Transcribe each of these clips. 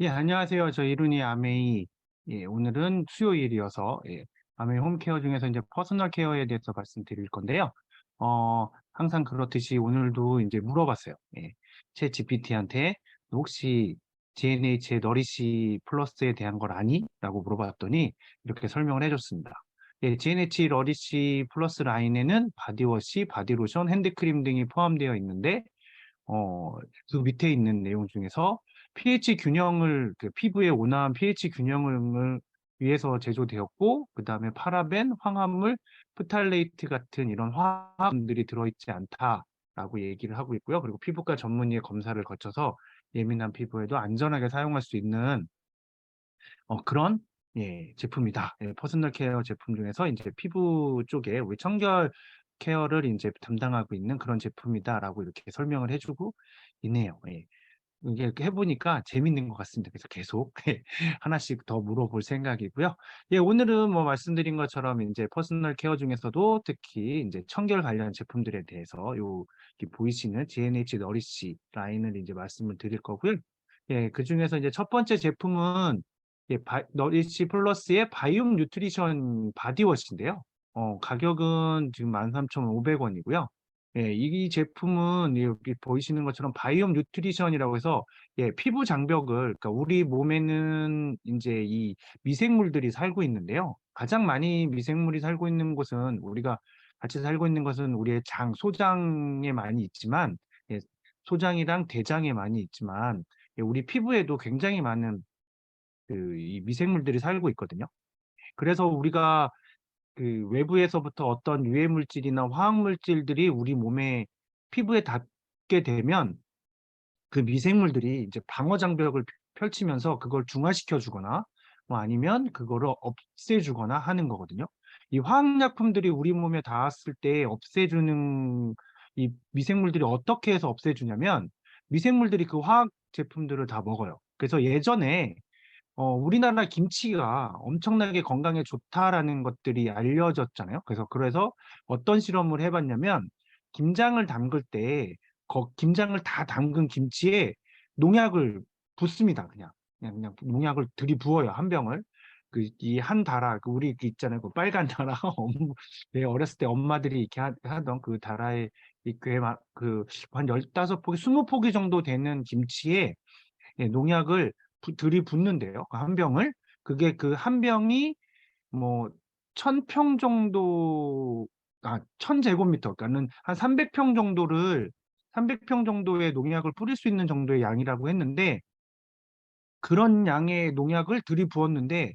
예, 안녕하세요. 저 이룬이 아메이. 예, 오늘은 수요일이어서, 아메이 홈케어 중에서 이제 퍼스널 케어에 대해서 말씀드릴 건데요. 항상 그렇듯이 오늘도 이제 물어봤어요. 챗 GPT한테 혹시 GNH의 너리시 플러스에 대한 걸 아니? 라고 물어봤더니 이렇게 설명을 해줬습니다. 예, GNH 너리시 플러스 라인에는 바디워시, 바디로션, 핸드크림 등이 포함되어 있는데, 어, 그 밑에 있는 내용 중에서 pH 균형을, 그 피부의 온화한 pH 균형을 위해서 제조되었고, 그 다음에 파라벤, 황합물, 프탈레이트 같은 이런 화학물들이 들어있지 않다라고 얘기를 하고 있고요. 그리고 피부과 전문의의 검사를 거쳐서 예민한 피부에도 안전하게 사용할 수 있는 그런 제품이다. 퍼스널 케어 제품 중에서 이제 피부 쪽에 우리 청결 케어를 이제 담당하고 있는 그런 제품이다라고 이렇게 설명을 해주고 있네요. 이게 이렇게 해보니까 재밌는 것 같습니다. 그래서 계속 하나씩 더 물어볼 생각이고요. 예, 오늘은 뭐 말씀드린 것처럼 이제 퍼스널 케어 중에서도 특히 이제 청결 관련 제품들에 대해서 이렇게 보이시는 GNH 너리시 라인을 이제 말씀을 드릴 거고요. 예, 그 중에서 이제 첫 번째 제품은 너리시 플러스의 바이옴 뉴트리션 바디워시인데요. 가격은 지금 13,500원이고요. 예, 이 제품은 여기 보이시는 것처럼 바이옴 뉴트리션이라고 해서 피부 장벽을, 그러니까 우리 몸에는 이제 이 미생물들이 살고 있는데요. 가장 많이 미생물이 살고 있는 곳은 우리가 같이 살고 있는 것은 우리의 소장에 많이 있지만, 예, 소장이랑 대장에 많이 있지만, 우리 피부에도 굉장히 많은 이 미생물들이 살고 있거든요. 그래서 우리가 그 외부에서부터 어떤 유해 물질이나 화학 물질들이 우리 몸에 피부에 닿게 되면 그 미생물들이 이제 방어 장벽을 펼치면서 그걸 중화시켜 주거나 뭐 아니면 그거를 없애 주거나 하는 거거든요. 이 화학약품들이 우리 몸에 닿았을 때 없애주는 이 미생물들이 어떻게 해서 없애주냐면 미생물들이 그 화학 제품들을 다 먹어요. 그래서 예전에 우리나라 김치가 엄청나게 건강에 좋다라는 것들이 알려졌잖아요. 그래서 어떤 실험을 해봤냐면, 김장을 담글 때, 김장을 다 담근 김치에 농약을 붓습니다. 그냥 농약을 들이부어요. 한 병을. 이 한 다라, 우리 있잖아요. 그 빨간 다라. 내 어렸을 때 엄마들이 이렇게 하던 그 다라에, 한 15포기, 20포기 정도 되는 김치에 농약을 들이붓는데요. 그 한 병을. 그게 그 한 병이 뭐 1000평 정도, 1000제곱미터, 그러니까는 한 300평 정도의 농약을 뿌릴 수 있는 정도의 양이라고 했는데, 그런 양의 농약을 들이부었는데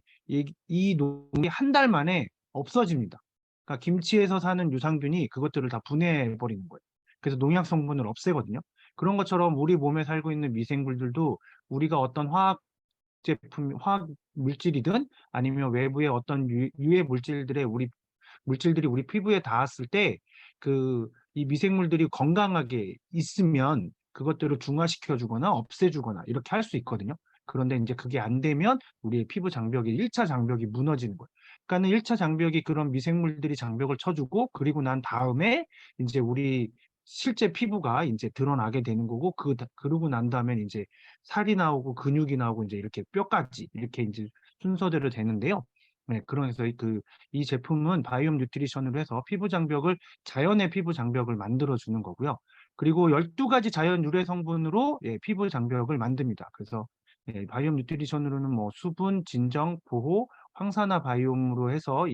이 농약이 한 달 만에 없어집니다. 그러니까 김치에서 사는 유산균이 그것들을 다 분해해 버리는 거예요. 그래서 농약 성분을 없애거든요. 그런 것처럼 우리 몸에 살고 있는 미생물들도 우리가 어떤 화학 물질이든 아니면 외부의 어떤 유해 물질들이 우리 피부에 닿았을 때 이 미생물들이 건강하게 있으면 그것들을 중화시켜 주거나 없애 주거나 이렇게 할 수 있거든요. 그런데 이제 그게 안 되면 우리의 피부 장벽이 1차 장벽이 무너지는 거예요. 그러니까는 1차 장벽이 그런 미생물들이 장벽을 쳐주고, 그리고 난 다음에 이제 우리 실제 피부가 이제 드러나게 되는 거고, 그러고 난 다음에 이제 살이 나오고 근육이 나오고 이제 이렇게 뼈까지 이렇게 이제 순서대로 되는데요. 네, 그래서 이 제품은 바이옴 뉴트리션으로 해서 자연의 피부 장벽을 만들어 주는 거고요. 그리고 12가지 자연 유래 성분으로 피부 장벽을 만듭니다. 그래서 바이옴 뉴트리션으로는 뭐 수분, 진정, 보호, 황산화 바이옴으로 해서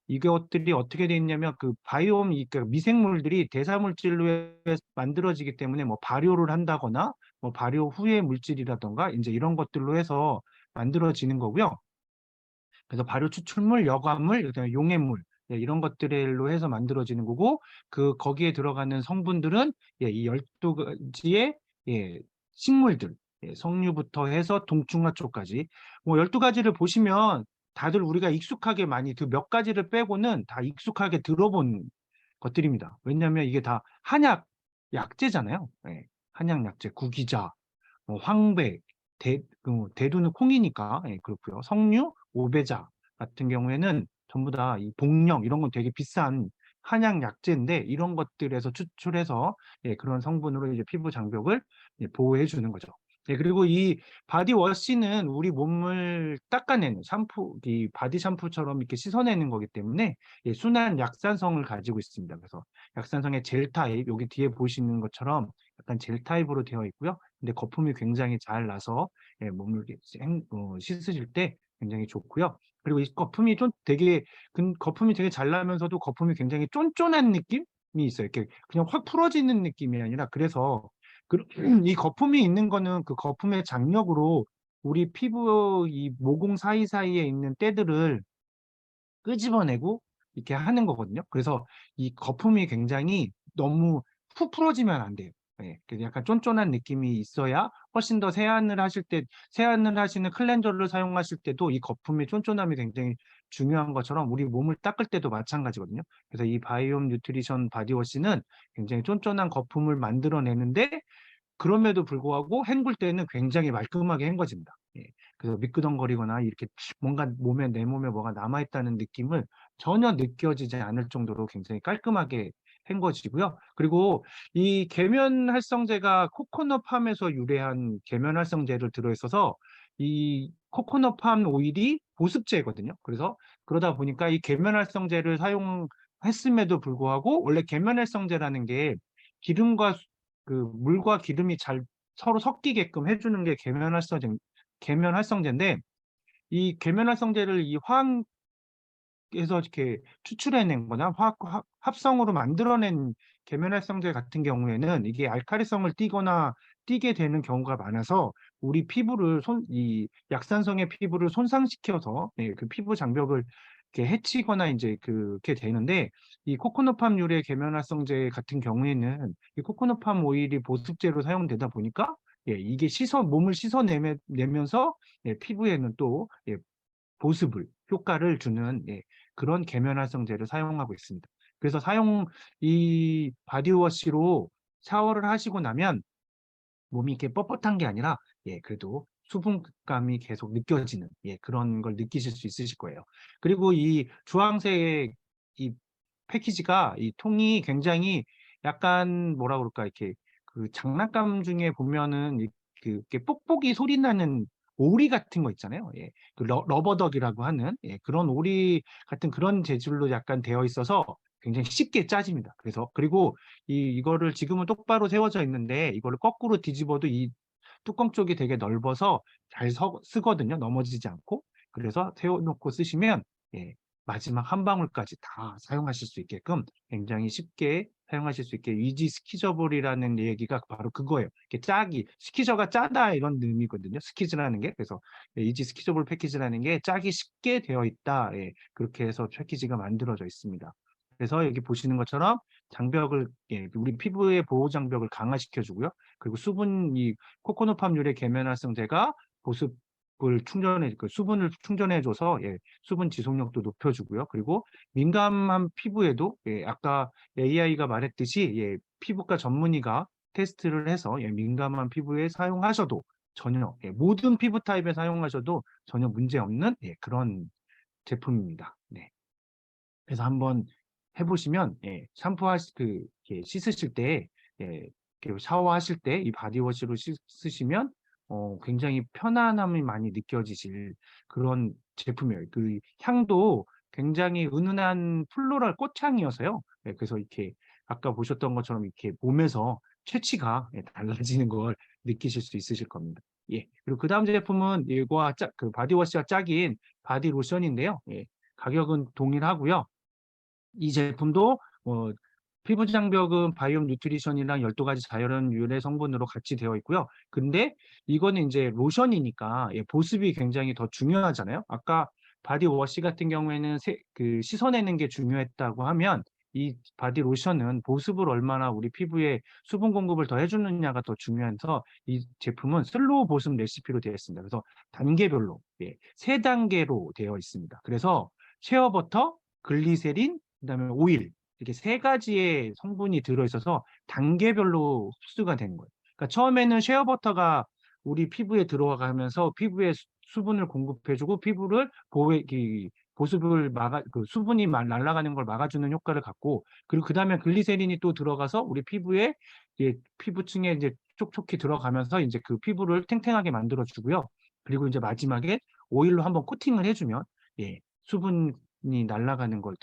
이것들이 어떻게 돼 있냐면, 그러니까 미생물들이 대사물질로 해서 만들어지기 때문에 뭐 발효를 한다거나 뭐 발효 후의 물질이라던가 이제 이런 것들로 해서 만들어지는 거고요. 그래서 발효 추출물, 여과물, 그다음에 용해물, 이런 것들로 해서 만들어지는 거고, 거기에 들어가는 성분들은 이 12가지의 식물들, 석류부터 해서 동충하 쪽까지 뭐 12가지를 보시면 다들 우리가 익숙하게 많이, 그 몇 가지를 빼고는 다 익숙하게 들어본 것들입니다. 왜냐하면 이게 다 한약 약재잖아요. 한약 약재, 구기자, 황백, 대두는 콩이니까 그렇고요. 석류, 오배자 같은 경우에는 전부 다 이 복령 이런 건 되게 비싼 한약 약재인데, 이런 것들에서 추출해서 그런 성분으로 이제 피부 장벽을 보호해 주는 거죠. 네, 그리고 이 바디워시는 우리 몸을 닦아내는 샴푸, 이 바디 샴푸처럼 이렇게 씻어내는 거기 때문에 예, 순한 약산성을 가지고 있습니다. 그래서 약산성의 젤 타입, 여기 뒤에 보시는 것처럼 약간 젤 타입으로 되어 있고요. 근데 거품이 굉장히 잘 나서 예, 몸을 이렇게 씻으실 때 굉장히 좋고요. 그리고 이 거품이 좀 되게 거품이 되게 잘 나면서도 거품이 굉장히 쫀쫀한 느낌이 있어요. 이렇게 그냥 확 풀어지는 느낌이 아니라 그래서 이 거품이 있는 거는 그 거품의 장력으로 우리 피부 이 모공 사이사이에 있는 때들을 끄집어내고 이렇게 하는 거거든요. 그래서 이 거품이 굉장히 너무 푹 풀어지면 안 돼요. 예, 그래서 약간 쫀쫀한 느낌이 있어야 훨씬 더 세안을 하시는 클렌저를 사용하실 때도 이 거품의 쫀쫀함이 굉장히 중요한 것처럼 우리 몸을 닦을 때도 마찬가지거든요. 그래서 이 바이옴 뉴트리션 바디워시는 굉장히 쫀쫀한 거품을 만들어내는데 그럼에도 불구하고 헹굴 때는 굉장히 말끔하게 헹궈집니다. 예. 그래서 미끄덩거리거나 이렇게 뭔가 내 몸에 뭐가 남아있다는 느낌을 전혀 느껴지지 않을 정도로 굉장히 깔끔하게 헹궈지고요. 그리고 이 계면 활성제가 코코넛 팜에서 유래한 계면 활성제를 들어있어서 이 코코넛 팜 오일이 보습제거든요. 그래서 그러다 보니까 이 계면 활성제를 사용했음에도 불구하고 원래 계면 활성제라는 게 기름과 그 물과 기름이 잘 서로 섞이게끔 해주는 게 계면 활성제인데 이 계면 활성제를 이 화학에서 이렇게 추출해낸 거나 합성으로 만들어낸 계면 활성제 같은 경우에는 이게 알카리성을 띠게 되는 경우가 많아서 우리 이 약산성의 피부를 손상시켜서 예, 그 피부 장벽을 이렇게 해치거나 이제 그렇게 되는데 이 코코넛팜 유래 계면활성제 같은 경우에는 이 코코넛팜 오일이 보습제로 사용되다 보니까 예, 이게 몸을 씻어내면서 예, 피부에는 또 예, 효과를 주는 예, 그런 계면활성제를 사용하고 있습니다. 그래서 이 바디워시로 샤워를 하시고 나면 몸이 이렇게 뻣뻣한 게 아니라 예, 그래도 수분감이 계속 느껴지는 예, 그런 걸 느끼실 수 있으실 거예요. 그리고 이 주황색의 이 패키지가 이 통이 굉장히 약간 뭐라 그럴까 이렇게 그 장난감 중에 보면은 이렇게 뽁뽁이 소리 나는 오리 같은 거 있잖아요. 예. 그 러버덕이라고 하는 예, 그런 오리 같은 그런 재질로 약간 되어 있어서 굉장히 쉽게 짜집니다. 그래서 그리고 이거를 지금은 똑바로 세워져 있는데 이거를 거꾸로 뒤집어도 이 뚜껑 쪽이 되게 넓어서 쓰거든요. 넘어지지 않고. 그래서 세워놓고 쓰시면 예, 마지막 한 방울까지 다 사용하실 수 있게끔 굉장히 쉽게 사용하실 수 있게 이지 스키저블이라는 얘기가 바로 그거예요. 이렇게 스키저가 짜다 이런 의미거든요. 스키즈라는 게. 그래서 예, 이지 스키저블 패키지라는 게 짜기 쉽게 되어 있다. 예, 그렇게 해서 패키지가 만들어져 있습니다. 그래서 여기 보시는 것처럼 예, 우리 피부의 보호 장벽을 강화시켜 주고요. 그리고 이 코코넛팜 유래 계면활성제가 수분을 충전해줘서 예, 수분 지속력도 높여주고요. 그리고 민감한 피부에도 예, 아까 AI가 말했듯이 예, 피부과 전문의가 테스트를 해서 예, 민감한 피부에 사용하셔도 전혀 모든 피부 타입에 사용하셔도 전혀 문제 없는 예, 그런 제품입니다. 네. 그래서 한번 해보시면 예, 이렇게 씻으실 때 예, 이렇게 샤워하실 때 이 바디워시로 씻으시면 굉장히 편안함이 많이 느껴지실 그런 제품이에요. 그 향도 굉장히 은은한 플로럴 꽃향이어서요. 예, 그래서 이렇게 아까 보셨던 것처럼 이렇게 몸에서 채취가 예, 달라지는 걸 느끼실 수 있으실 겁니다. 예. 그리고 그 다음 제품은 그 바디워시와 짝인 바디 로션인데요. 예. 가격은 동일하고요. 이 제품도 피부 장벽은 바이옴 뉴트리션이랑 12가지 자연 유래 성분으로 같이 되어 있고요. 근데 이거는 이제 로션이니까 예, 보습이 굉장히 더 중요하잖아요. 아까 바디워시 같은 경우에는 씻어내는 게 중요했다고 하면 이 바디 로션은 보습을 얼마나 우리 피부에 수분 공급을 더 해주느냐가 더 중요해서 이 제품은 슬로우 보습 레시피로 되어 있습니다. 그래서 단계별로 예, 3단계로 되어 있습니다. 그래서 쉐어버터, 글리세린, 그다음에 오일 이렇게 3가지의 성분이 들어있어서 단계별로 흡수가 되는 거예요. 그러니까 처음에는 쉐어버터가 우리 피부에 들어가면서 피부에 수분을 공급해주고 피부를 보습을 수분이 날아가는 걸 막아주는 효과를 갖고, 그리고 그 다음에 글리세린이 또 들어가서 우리 피부에 피부층에 이제 촉촉히 들어가면서 이제 그 피부를 탱탱하게 만들어주고요. 그리고 이제 마지막에 오일로 한번 코팅을 해주면 수분이 날아가는 걸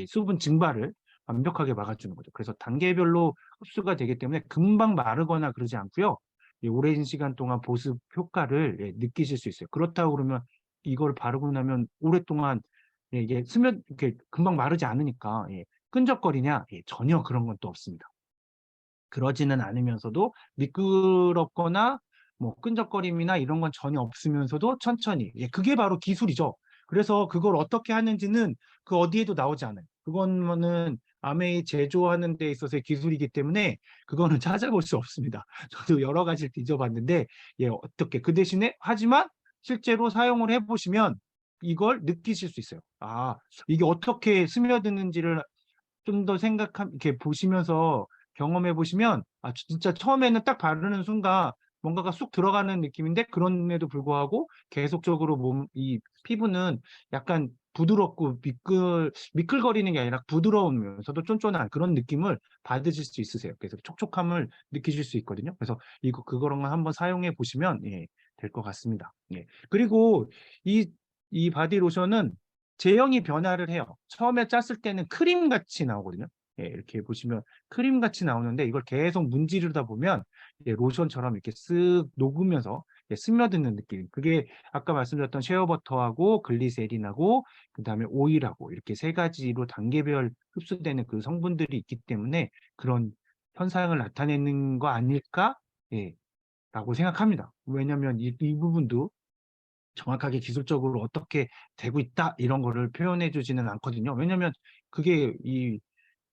수분 증발을 완벽하게 막아주는 거죠. 그래서 단계별로 흡수가 되기 때문에 금방 마르거나 그러지 않고요. 오랜 시간 동안 보습 효과를 느끼실 수 있어요. 그렇다고 그러면 이걸 바르고 나면 오랫동안 이게 이렇게 금방 마르지 않으니까 끈적거리냐? 전혀 그런 건 또 없습니다. 그러지는 않으면서도 미끄럽거나 뭐 끈적거림이나 이런 건 전혀 없으면서도 천천히, 그게 바로 기술이죠. 그래서 그걸 어떻게 하는지는 그 어디에도 나오지 않아요. 그거는 아메이 제조하는 데 있어서의 기술이기 때문에 그거는 찾아볼 수 없습니다. 저도 여러 가지를 뒤져봤는데 어떻게 그 대신에 하지만 실제로 사용을 해보시면 이걸 느끼실 수 있어요. 아, 이게 어떻게 스며드는지를 좀 더 이렇게 보시면서 경험해 보시면, 아, 진짜 처음에는 딱 바르는 순간 뭔가가 쑥 들어가는 느낌인데, 그럼에도 불구하고 계속적으로 이 피부는 약간 부드럽고 미끌거리는 게 아니라 부드러우면서도 쫀쫀한 그런 느낌을 받으실 수 있으세요. 그래서 촉촉함을 느끼실 수 있거든요. 그래서 그거랑 한번 사용해 보시면 될 것 같습니다. 그리고 이 바디 로션은 제형이 변화를 해요. 처음에 짰을 때는 크림 같이 나오거든요. 이렇게 보시면 크림 같이 나오는데, 이걸 계속 문지르다 보면 로션처럼 이렇게 쓱 녹으면서 스며드는 느낌. 그게 아까 말씀드렸던 쉐어버터하고 글리세린하고 그다음에 오일하고 이렇게 세 가지로 단계별 흡수되는 그 성분들이 있기 때문에 그런 현상을 나타내는 거 아닐까? 라고 생각합니다. 왜냐하면 이 부분도 정확하게 기술적으로 어떻게 되고 있다 이런 거를 표현해 주지는 않거든요. 왜냐하면 그게 이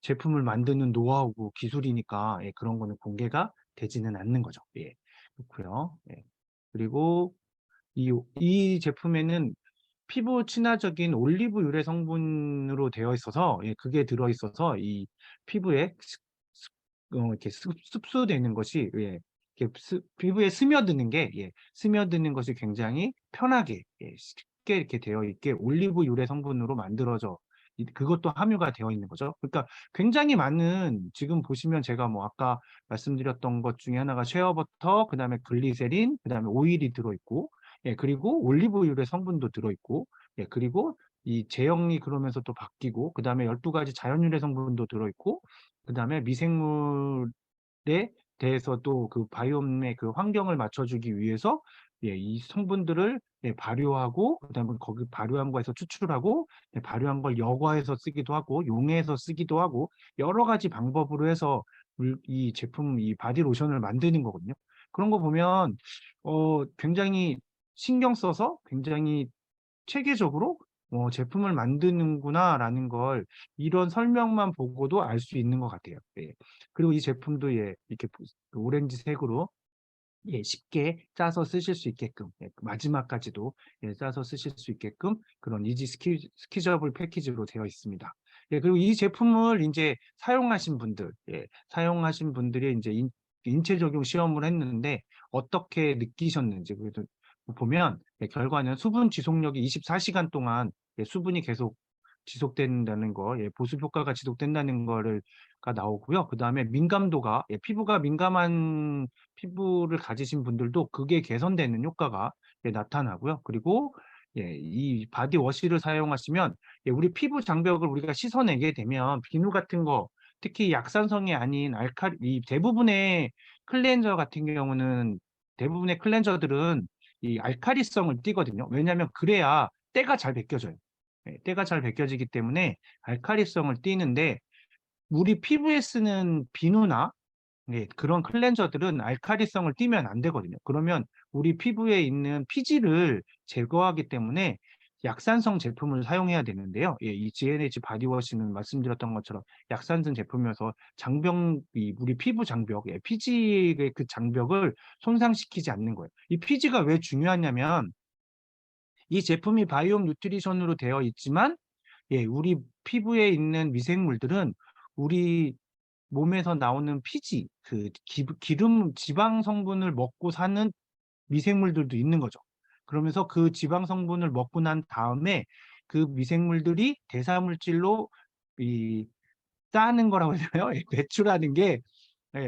제품을 만드는 노하우고 기술이니까 그런 거는 공개가 되지는 않는 거죠. 그렇고요. 그리고 이 제품에는 피부 친화적인 올리브 유래 성분으로 되어 있어서 그게 들어 있어서 이 피부에 이렇게 습수되는 것이 이렇게 피부에 스며드는 게 스며드는 것이 굉장히 편하게 쉽게 이렇게 되어 있게 올리브 유래 성분으로 만들어져 그것도 함유가 되어 있는 거죠. 그러니까 굉장히 많은, 지금 보시면 제가 뭐 아까 말씀드렸던 것 중에 하나가 쉐어버터, 그다음에 글리세린, 그다음에 오일이 들어있고, 그리고 올리브 유래 성분도 들어있고, 그리고 이 제형이 그러면서 또 바뀌고, 그다음에 12가지 자연 유래 성분도 들어있고, 그다음에 미생물에 대해서 또 그 바이옴의 그 환경을 맞춰주기 위해서 이 성분들을 발효하고, 그다음에 거기 발효한 거에서 추출하고, 발효한 걸 여과해서 쓰기도 하고 용해서 쓰기도 하고 여러 가지 방법으로 해서 이 제품, 이 바디 로션을 만드는 거거든요. 그런 거 보면 굉장히 신경 써서 굉장히 체계적으로 제품을 만드는구나라는 걸 이런 설명만 보고도 알 수 있는 것 같아요. 그리고 이 제품도 이렇게 그 오렌지색으로 쉽게 짜서 쓰실 수 있게끔, 그 마지막까지도 짜서 쓰실 수 있게끔 그런 이지 스키저블 패키지로 되어 있습니다. 그리고 이 제품을 이제 사용하신 분들이 이제 인체 적용 시험을 했는데 어떻게 느끼셨는지, 그래도 보면 결과는 수분 지속력이 24시간 동안 수분이 계속 지속된다는 거, 보습 효과가 지속된다는 거가 나오고요. 그 다음에 민감도가, 피부가 민감한 피부를 가지신 분들도 그게 개선되는 효과가 나타나고요. 그리고 이 바디워시를 사용하시면 우리 피부 장벽을 우리가 씻어내게 되면 비누 같은 거, 특히 약산성이 아닌 이 대부분의 클렌저들은 이 알카리성을 띠거든요. 왜냐하면 그래야 때가 잘 벗겨져요. 때가 잘 벗겨지기 때문에 알카리성을 띠는데, 우리 피부에 쓰는 비누나 그런 클렌저들은 알카리성을 띠면 안 되거든요. 그러면 우리 피부에 있는 피지를 제거하기 때문에 약산성 제품을 사용해야 되는데요. 이 GNH 바디워시는 말씀드렸던 것처럼 약산성 제품이어서 우리 피부 장벽, 피지의 그 장벽을 손상시키지 않는 거예요. 이 피지가 왜 중요하냐면, 이 제품이 바이옴 뉴트리션으로 되어 있지만 우리 피부에 있는 미생물들은 우리 몸에서 나오는 피지, 기름, 지방 성분을 먹고 사는 미생물들도 있는 거죠. 그러면서 그 지방 성분을 먹고 난 다음에 그 미생물들이 대사물질로 이 짜는 거라고 해야 되나요? 배출하는 게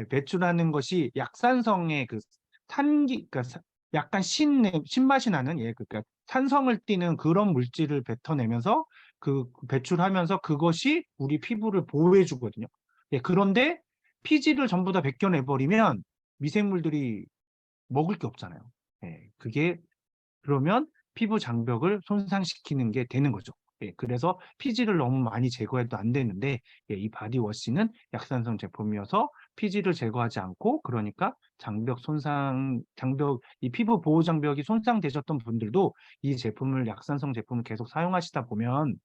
배출하는 것이 약산성의 그 탄기, 그러니까 약간 신맛이 나는, 그러니까 산성을 띠는 그런 물질을 뱉어내면서 그 배출하면서 그것이 우리 피부를 보호해 주거든요. 그런데 피지를 전부 다 벗겨내 버리면 미생물들이 먹을 게 없잖아요. 그게 그러면 피부 장벽을 손상시키는 게 되는 거죠. 그래서 피지를 너무 많이 제거해도 안 되는데, 이 바디워시는 약산성 제품이어서 피지를 제거하지 않고, 그러니까 이 피부 보호 장벽이 손상되셨던 분들도 이 제품을, 약산성 제품을 계속 사용하시다 보면,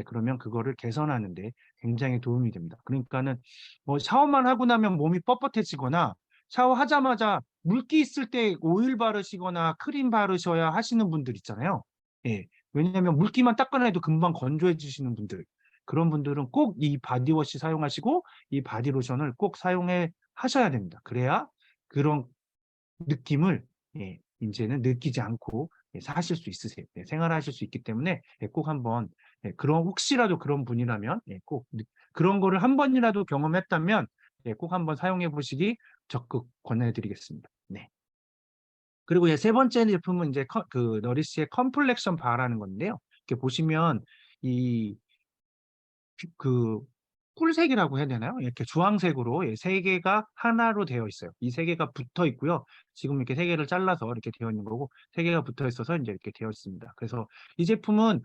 그러면 그거를 개선하는데 굉장히 도움이 됩니다. 그러니까는 뭐 샤워만 하고 나면 몸이 뻣뻣해지거나, 샤워하자마자 물기 있을 때 오일 바르시거나 크림 바르셔야 하시는 분들 있잖아요. 왜냐하면 물기만 닦아내도 금방 건조해지시는 분들, 그런 분들은 꼭 이 바디워시 사용하시고 이 바디로션을 꼭 사용해 하셔야 됩니다. 그래야 그런 느낌을 이제는 느끼지 않고 사실 수 있으세요. 생활하실 수 있기 때문에 꼭 한번, 그런 혹시라도 그런 분이라면 꼭 그런 거를 한 번이라도 경험했다면 꼭 한번 사용해 보시기 적극 권해드리겠습니다. 네. 그리고 세 번째 제품은 이제 그 너리시의 컴플렉션 바라는 건데요. 이렇게 보시면 이 그 꿀색이라고 해야 되나요? 이렇게 주황색으로 세 개가 하나로 되어 있어요. 이 세 개가 붙어 있고요. 지금 이렇게 세 개를 잘라서 이렇게 되어 있는 거고, 세 개가 붙어 있어서 이제 이렇게 되어 있습니다. 그래서 이 제품은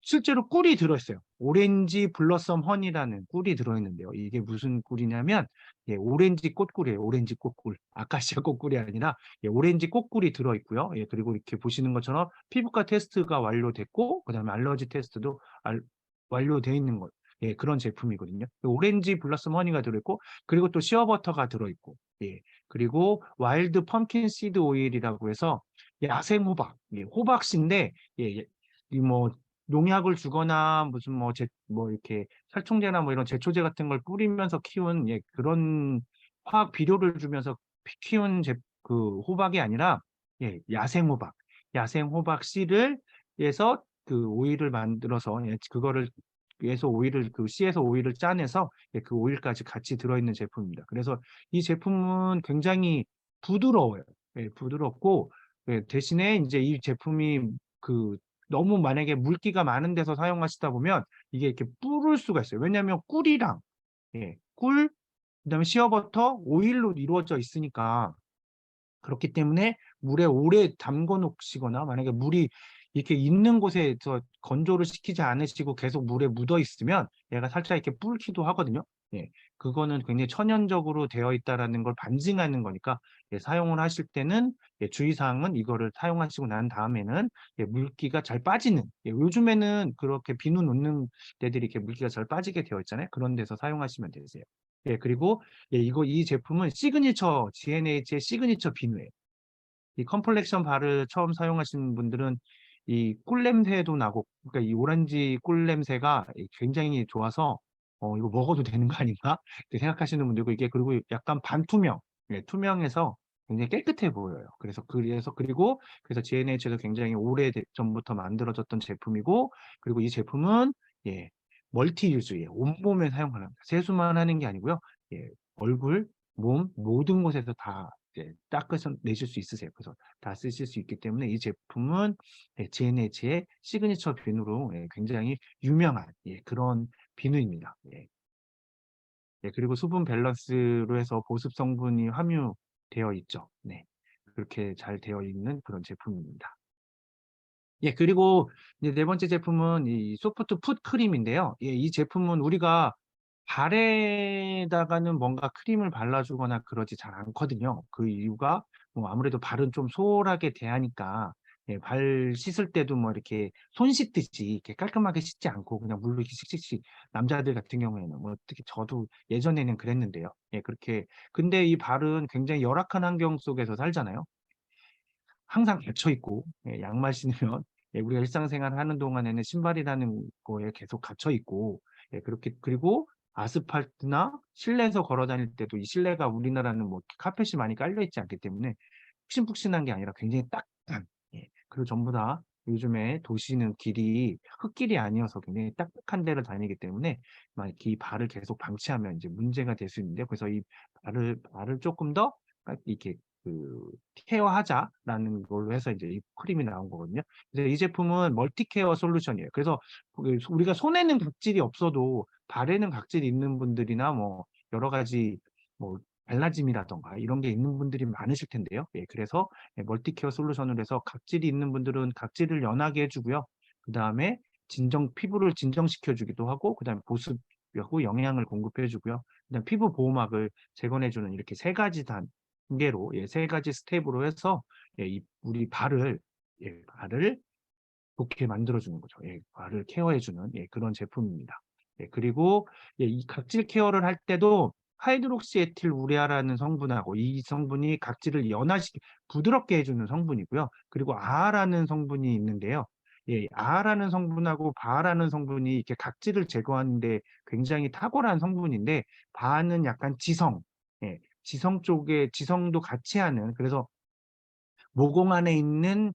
실제로 꿀이 들어있어요. 오렌지 블러썸 허니라는 꿀이 들어있는데요. 이게 무슨 꿀이냐면 오렌지 꽃꿀이에요. 오렌지 꽃꿀. 아카시아 꽃꿀이 아니라 오렌지 꽃꿀이 들어있고요. 그리고 이렇게 보시는 것처럼 피부과 테스트가 완료됐고, 그다음에 알러지 테스트도 완료되어 있는 것. 그런 제품이거든요. 오렌지 블러썸 허니가 들어있고, 그리고 또 시어버터가 들어있고, 그리고 와일드 펌킨 시드 오일이라고 해서 야생 호박, 호박씨인데, 이뭐 농약을 주거나 무슨 뭐 이렇게 살충제나 뭐 이런 제초제 같은 걸 뿌리면서 키운 그런 화학 비료를 주면서 키운 그 호박이 아니라 야생 호박, 야생 호박 씨를 해서 그 오일을 만들어서 그거를 해서 오일을 그 씨에서 오일을 짜내서 그 오일까지 같이 들어있는 제품입니다. 그래서 이 제품은 굉장히 부드러워요. 부드럽고, 대신에 이제 이 제품이 그 너무 만약에 물기가 많은 데서 사용하시다 보면 이게 이렇게 불을 수가 있어요. 왜냐하면 꿀이랑 꿀, 그다음에 시어버터, 오일로 이루어져 있으니까. 그렇기 때문에 물에 오래 담궈 놓으시거나, 만약에 물이 이렇게 있는 곳에서 건조를 시키지 않으시고 계속 물에 묻어 있으면 얘가 살짝 이렇게 불기도 하거든요. 그거는 굉장히 천연적으로 되어 있다라는 걸 반증하는 거니까 사용을 하실 때는 주의사항은 이거를 사용하시고 난 다음에는 물기가 잘 빠지는, 요즘에는 그렇게 비누 놓는 데들이 이렇게 물기가 잘 빠지게 되어 있잖아요. 그런 데서 사용하시면 되세요. 그리고 이 제품은 시그니처, GNH의 시그니처 비누예요. 이 컴플렉션 바를 처음 사용하시는 분들은 이 꿀 냄새도 나고, 그러니까 이 오렌지 꿀 냄새가 굉장히 좋아서 이거 먹어도 되는 거 아닌가? 이렇게 생각하시는 분들고, 이게 그리고 약간 반투명, 투명해서 굉장히 깨끗해 보여요. 그래서 GNH에서 굉장히 오래 전부터 만들어졌던 제품이고, 그리고 이 제품은 멀티 유즈예요. 온몸에 사용하는, 세수만 하는 게 아니고요. 얼굴, 몸 모든 곳에서 다 닦아서 내실 수 있으세요. 그래서 다 쓰실 수 있기 때문에 이 제품은 GNH의 시그니처 비누로 굉장히 유명한 그런 비누입니다. 그리고 수분 밸런스로 해서 보습 성분이 함유되어 있죠. 그렇게 잘 되어 있는 그런 제품입니다. 그리고 이제 네 번째 제품은 이 소프트 풋 크림인데요. 이 제품은 우리가 발에다가는 뭔가 크림을 발라주거나 그러지 잘 않거든요. 그 이유가 뭐 아무래도 발은 좀 소홀하게 대하니까 발 씻을 때도 뭐 이렇게 손 씻듯이 이렇게 깔끔하게 씻지 않고 그냥 물로 이렇게 씩씩씩, 남자들 같은 경우에는 뭐 특히 저도 예전에는 그랬는데요. 그렇게. 근데 이 발은 굉장히 열악한 환경 속에서 살잖아요. 항상 갇혀 있고, 양말 신으면 우리가 일상생활을 하는 동안에는 신발이라는 거에 계속 갇혀 있고, 그리고 아스팔트나 실내에서 걸어 다닐 때도 이 실내가 우리나라는 뭐 카펫이 많이 깔려 있지 않기 때문에 푹신푹신한 게 아니라 굉장히 딱딱한, 그리고 전부 다 요즘에 도시는 길이 흙길이 아니어서 굉장히 딱딱한 데를 다니기 때문에 막 이렇게 이 발을 계속 방치하면 이제 문제가 될 수 있는데, 그래서 이 발을 조금 더 이렇게 그 케어하자라는 걸로 해서 이제 이 크림이 나온 거거든요. 그래서 이 제품은 멀티 케어 솔루션이에요. 그래서 우리가 손에는 각질이 없어도 발에는 각질이 있는 분들이나 뭐 여러 가지 뭐 발라짐이라던가 이런 게 있는 분들이 많으실 텐데요. 그래서 멀티 케어 솔루션을 해서 각질이 있는 분들은 각질을 연하게 해주고요. 그 다음에 피부를 진정시켜 주기도 하고, 그 다음에 보습하고 영양을 공급해 주고요. 그다음 피부 보호막을 재건해 주는 이렇게 세 가지 단계로, 세 가지 스텝으로 해서 우리 발을 좋게 만들어주는 거죠. 발을 케어해주는 그런 제품입니다. 그리고 이 각질 케어를 할 때도 하이드록시 에틸 우레아라는 성분하고, 이 성분이 각질을 부드럽게 해주는 성분이고요. 그리고 아라는 성분이 있는데요. 아라는 성분하고 바라는 성분이 이렇게 각질을 제거하는데 굉장히 탁월한 성분인데, 바는 약간 지성도 같이 하는, 그래서 모공 안에 있는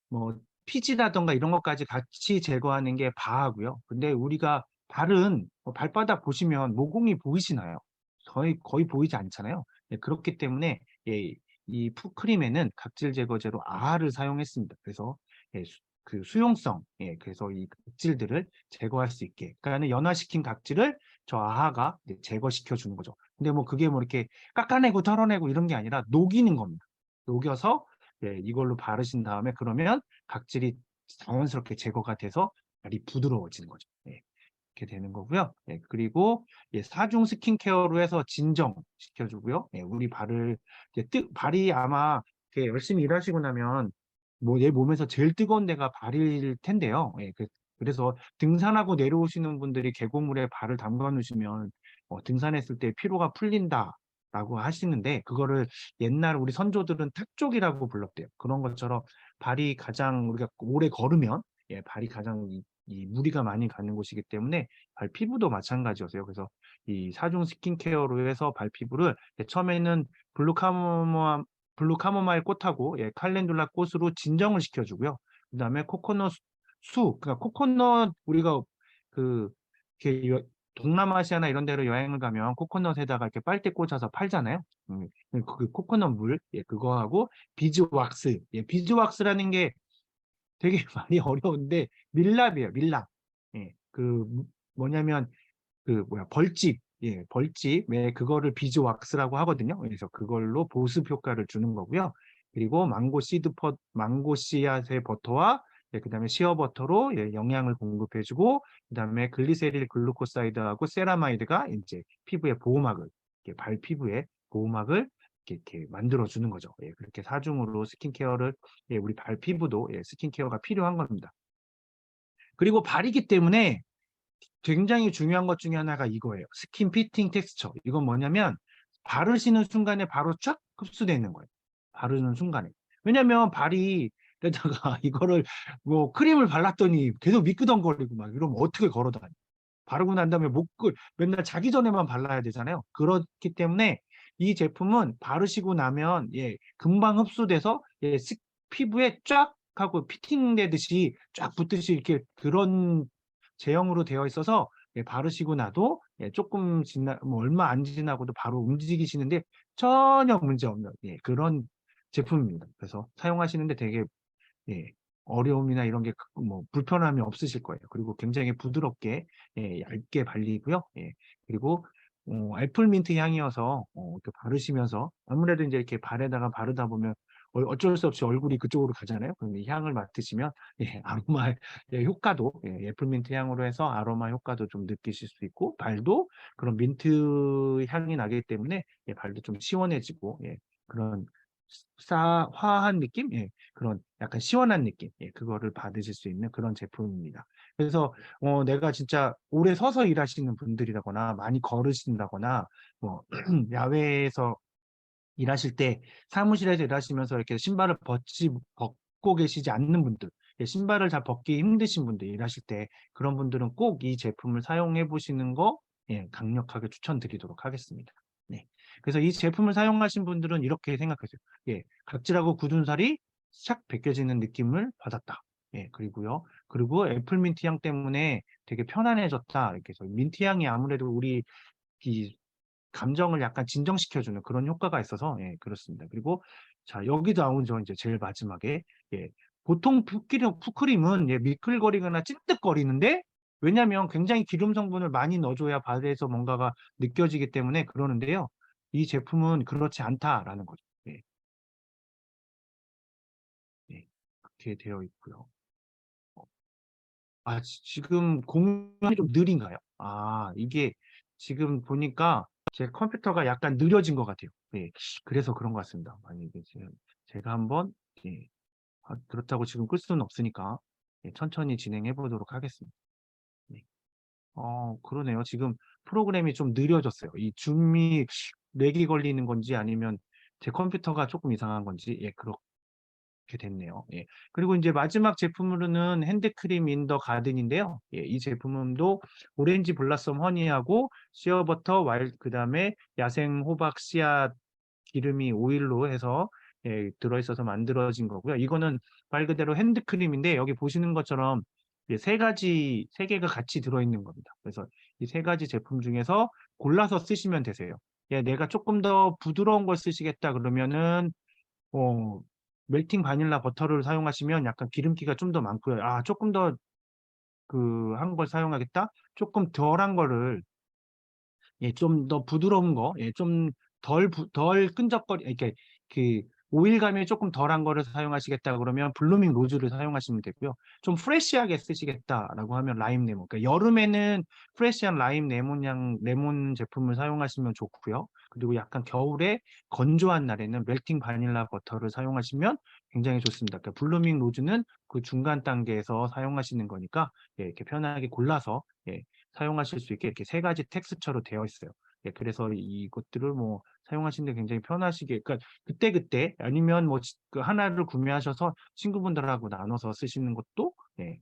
뭐 피지라던가 이런 것까지 같이 제거하는 게 바하고요. 근데 우리가 발은 발바닥 보시면 모공이 보이시나요? 거의 보이지 않잖아요. 그렇기 때문에 이 푸크림에는 각질 제거제로 아하를 사용했습니다. 그래서 그 수용성, 그래서 이 각질들을 제거할 수 있게, 그러니까 연화시킨 각질을 저 아하가 이제 제거시켜 주는 거죠. 근데 뭐 그게 뭐 이렇게 깎아내고 털어내고 이런 게 아니라 녹이는 겁니다. 녹여서 이걸로 바르신 다음에, 그러면 각질이 자연스럽게 제거가 돼서 발이 부드러워지는 거죠. 이렇게 되는 거고요. 그리고 사중 스킨케어로 해서 진정시켜주고요. 우리 발이 아마 이렇게 열심히 일하시고 나면 뭐 내 몸에서 제일 뜨거운 데가 발일 텐데요. 그래서 등산하고 내려오시는 분들이 계곡물에 발을 담가 놓으시면 등산했을 때 피로가 풀린다라고 하시는데, 그거를 옛날 우리 선조들은 탁족이라고 불렀대요. 그런 것처럼 발이 가장, 우리가 오래 걸으면 발이 가장 이 무리가 많이 가는 곳이기 때문에 발 피부도 마찬가지였어요. 그래서 이 사중 스킨케어로 해서 발 피부를 처음에는 블루 카모마일 꽃하고 칼렌듈라 꽃으로 진정을 시켜주고요. 그다음에 코코넛 그러니까 코코넛, 우리가 그 이렇게 동남아시아나 이런 데로 여행을 가면 코코넛에다가 이렇게 빨대 꽂아서 팔잖아요. 그 코코넛 물, 그거하고 비즈왁스. 비즈왁스라는 게 되게 많이 어려운데 밀랍이에요, 밀랍. 뭐냐면 벌집, 그거를 비즈왁스라고 하거든요. 그래서 그걸로 보습 효과를 주는 거고요. 그리고 망고 씨앗의 버터와 그다음에 시어 버터로 영양을 공급해주고, 그다음에 글리세릴 글루코사이드하고 세라마이드가 이제 피부의 보호막을, 발 피부의 보호막을 이렇게 만들어주는 거죠. 그렇게 사중으로 스킨케어를, 우리 발 피부도 스킨케어가 필요한 겁니다. 그리고 발이기 때문에 굉장히 중요한 것 중에 하나가 이거예요. 스킨 피팅 텍스처. 이건 뭐냐면 바르시는 순간에 바로 쫙 흡수되는 거예요. 바르는 순간에. 왜냐면 발이 게다가 이거를 뭐 크림을 발랐더니 계속 미끄덩거리고 막 이러면 어떻게 걸어 다녀. 바르고 난 다음에 맨날 자기 전에만 발라야 되잖아요. 그렇기 때문에 이 제품은 바르시고 나면 금방 흡수돼서 피부에 쫙 하고 피팅되듯이 쫙 붙듯이 이렇게 그런 제형으로 되어 있어서 바르시고 나도 조금 뭐 얼마 안 지나고도 바로 움직이시는데 전혀 문제 없는 그런 제품입니다. 그래서 사용하시는데 되게 어려움이나 이런 게 뭐 불편함이 없으실 거예요. 그리고 굉장히 부드럽게 얇게 발리고요. 그리고 애플 민트 향이어서 이렇게 바르시면서, 아무래도 이제 이렇게 발에다가 바르다 보면 어쩔 수 없이 얼굴이 그쪽으로 가잖아요. 그럼 이 향을 맡으시면 아로마 효과도, 애플 민트 향으로 해서 아로마 효과도 좀 느끼실 수 있고, 발도 그런 민트 향이 나기 때문에 발도 좀 시원해지고, 그런 화한 느낌? 그런 약간 시원한 느낌, 그거를 받으실 수 있는 그런 제품입니다. 그래서 내가 진짜 오래 서서 일하시는 분들이라거나 많이 걸으신다거나 뭐 야외에서 일하실 때, 사무실에서 일하시면서 이렇게 신발을 벗고 계시지 않는 분들, 신발을 잘 벗기 힘드신 분들 일하실 때, 그런 분들은 꼭 이 제품을 사용해 보시는 거 강력하게 추천드리도록 하겠습니다. 네. 그래서 이 제품을 사용하신 분들은 이렇게 생각하세요. 예, 각질하고 굳은 살이 샥 벗겨지는 느낌을 받았다. 예, 그리고 애플민트 향 때문에 되게 편안해졌다. 이렇게 해서 민트 향이 아무래도 우리 이 감정을 약간 진정시켜주는 그런 효과가 있어서 예, 그렇습니다. 그리고 자, 여기 나오죠. 이제 제일 마지막에 예, 보통 푸크림은 예, 미끌거리거나 찐득거리는데 왜냐하면 굉장히 기름 성분을 많이 넣어줘야 바디에서 뭔가가 느껴지기 때문에 그러는데요. 이 제품은 그렇지 않다라는 거죠. 예, 예, 그렇게 되어 있고요. 아, 지금 공유이 좀 느린가요? 아, 이게 지금 보니까 제 컴퓨터가 약간 느려진 것 같아요. 예, 그래서 그런 것 같습니다. 만약에 제가 한번 예, 그렇다고 지금 끌 수는 없으니까 예, 천천히 진행해 보도록 하겠습니다. 네. 그러네요. 지금 프로그램이 좀 느려졌어요. 이 줌이 렉이 걸리는 건지 아니면 제 컴퓨터가 조금 이상한 건지 예, 그렇게 됐네요. 예. 그리고 이제 마지막 제품으로는 핸드크림 인 더 가든인데요. 예, 이 제품도 오렌지 블라썸 허니하고 시어버터 그다음에 야생 호박 씨앗 기름이 오일로 해서 예, 들어있어서 만들어진 거고요. 이거는 말 그대로 핸드크림인데 여기 보시는 것처럼 예, 세 개가 같이 들어있는 겁니다. 그래서 이 세 가지 제품 중에서 골라서 쓰시면 되세요. 예, 내가 조금 더 부드러운 걸 쓰시겠다 그러면은 어, 멜팅 바닐라 버터를 사용하시면 약간 기름기가 좀 더 많고요. 아, 조금 더 한 걸 사용하겠다? 조금 덜한 거를 예, 좀 더 부드러운 거, 예, 좀 덜 끈적거리, 이렇게 그 오일감이 조금 덜한 거를 사용하시겠다 그러면 블루밍 로즈를 사용하시면 되고요. 좀 프레시하게 쓰시겠다라고 하면 라임 레몬. 그러니까 여름에는 프레시한 라임 레몬 제품을 사용하시면 좋고요. 그리고 약간 겨울에 건조한 날에는 멜팅 바닐라 버터를 사용하시면 굉장히 좋습니다. 그러니까 블루밍 로즈는 그 중간 단계에서 사용하시는 거니까 예, 이렇게 편하게 골라서 예, 사용하실 수 있게 이렇게 세 가지 텍스처로 되어 있어요. 예, 그래서 이것들을 뭐 사용하시는데 굉장히 편하시게, 그러니까 그때그때 아니면 뭐 그 하나를 구매하셔서 친구분들하고 나눠서 쓰시는 것도 예,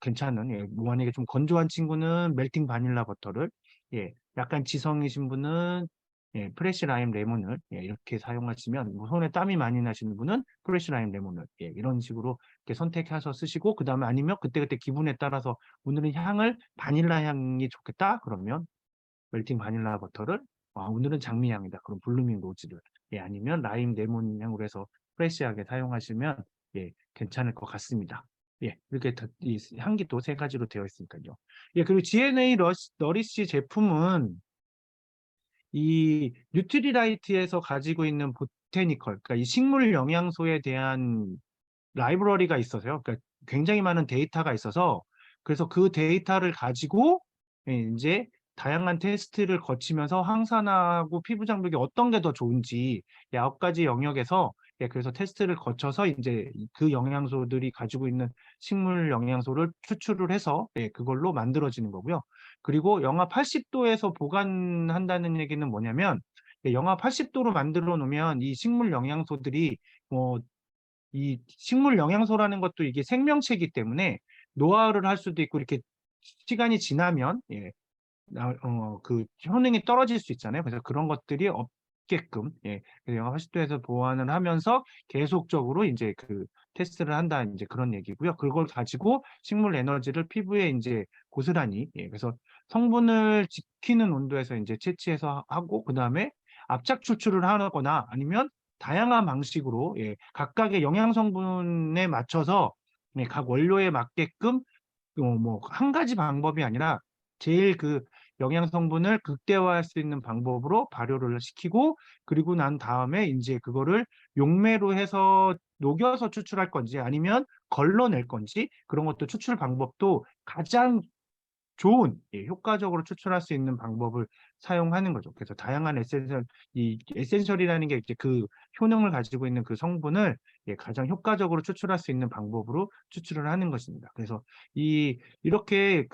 괜찮은, 예, 뭐 만약에 좀 건조한 친구는 멜팅 바닐라 버터를, 예, 약간 지성이신 분은 예, 프레시 라임 레몬을 예, 이렇게 사용하시면 뭐 손에 땀이 많이 나시는 분은 프레시 라임 레몬을 예, 이런 식으로 이렇게 선택해서 쓰시고 그다음에 아니면 그때그때 기분에 따라서 오늘은 향을 바닐라 향이 좋겠다 그러면 멜팅 바닐라 버터를 오늘은 장미 향이다 그럼 블루밍 로즈를 예, 아니면 라임 레몬 향으로 해서 프레시하게 사용하시면 예, 괜찮을 것 같습니다. 예, 이렇게 이 향기 또 세 가지로 되어 있으니까요. 예, 그리고 GNA 너리시 제품은 이 뉴트리라이트에서 가지고 있는 보테니컬, 그러니까 이 식물 영양소에 대한 라이브러리가 있어서요. 그러니까 굉장히 많은 데이터가 있어서 그래서 그 데이터를 가지고 예, 이제 다양한 테스트를 거치면서 항산화하고 피부 장벽이 어떤 게 더 좋은지 9가지 영역에서 예, 그래서 테스트를 거쳐서 이제 그 영양소들이 가지고 있는 식물 영양소를 추출을 해서 예, 그걸로 만들어지는 거고요. 그리고 영하 80도에서 보관한다는 얘기는 뭐냐면 예, 영하 80도로 만들어 놓으면 이 식물 영양소들이 뭐 이 식물 영양소라는 것도 이게 생명체이기 때문에 노화를 할 수도 있고 이렇게 시간이 지나면 예, 그 효능이 떨어질 수 있잖아요. 그래서 그런 것들이 없게끔 예, 그래서 영하 80도에서 보완을 하면서 계속적으로 이제 그 테스트를 한다 이제 그런 얘기고요. 그걸 가지고 식물 에너지를 피부에 이제 고스란히 예, 그래서 성분을 지키는 온도에서 이제 채취해서 하고 그다음에 압착 추출을 하거나 아니면 다양한 방식으로 예, 각각의 영양 성분에 맞춰서 예, 각 원료에 맞게끔 뭐 한 가지 방법이 아니라 제일 그 영양 성분을 극대화할 수 있는 방법으로 발효를 시키고 그리고 난 다음에 이제 그거를 용매로 해서 녹여서 추출할 건지 아니면 걸러낼 건지 그런 것도 추출 방법도 가장 좋은 예, 효과적으로 추출할 수 있는 방법을 사용하는 거죠. 그래서 다양한 이 에센셜이라는 게 이제 그 효능을 가지고 있는 그 성분을 예, 가장 효과적으로 추출할 수 있는 방법으로 추출을 하는 것입니다. 그래서 이렇게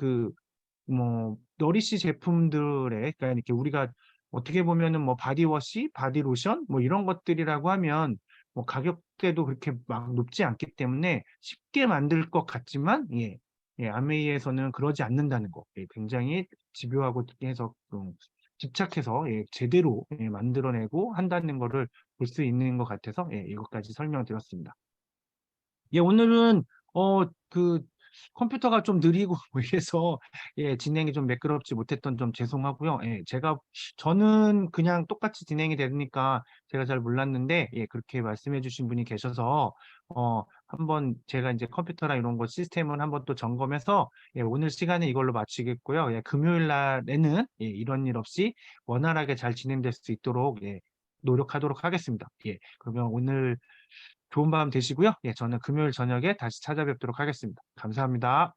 뭐 너리시 제품들에 그러니까 이렇게 우리가 어떻게 보면은 뭐 바디워시, 바디로션 뭐 이런 것들이라고 하면 뭐 가격대도 그렇게 막 높지 않기 때문에 쉽게 만들 것 같지만 예, 예, 아메이에서는 그러지 않는다는 거. 예, 굉장히 집요하고 해서 집착해서 제대로 만들어내고 한다는 거를 볼 수 있는 것 같아서 이것까지 설명을 드렸습니다. 오늘은 그 컴퓨터가 좀 느리고 뭐 이래서 진행이 좀 매끄럽지 못했던 점 죄송하고요. 저는 그냥 똑같이 진행이 되니까 제가 잘 몰랐는데 그렇게 말씀해 주신 분이 계셔서 한번 제가 이제 컴퓨터랑 이런 거 시스템을 한번 또 점검해서 오늘 시간에 이걸로 마치겠고요. 금요일 날에는 이런 일 없이 원활하게 잘 진행될 수 있도록 노력하도록 하겠습니다. 그러면 오늘 좋은 밤 되시고요. 저는 금요일 저녁에 다시 찾아뵙도록 하겠습니다. 감사합니다.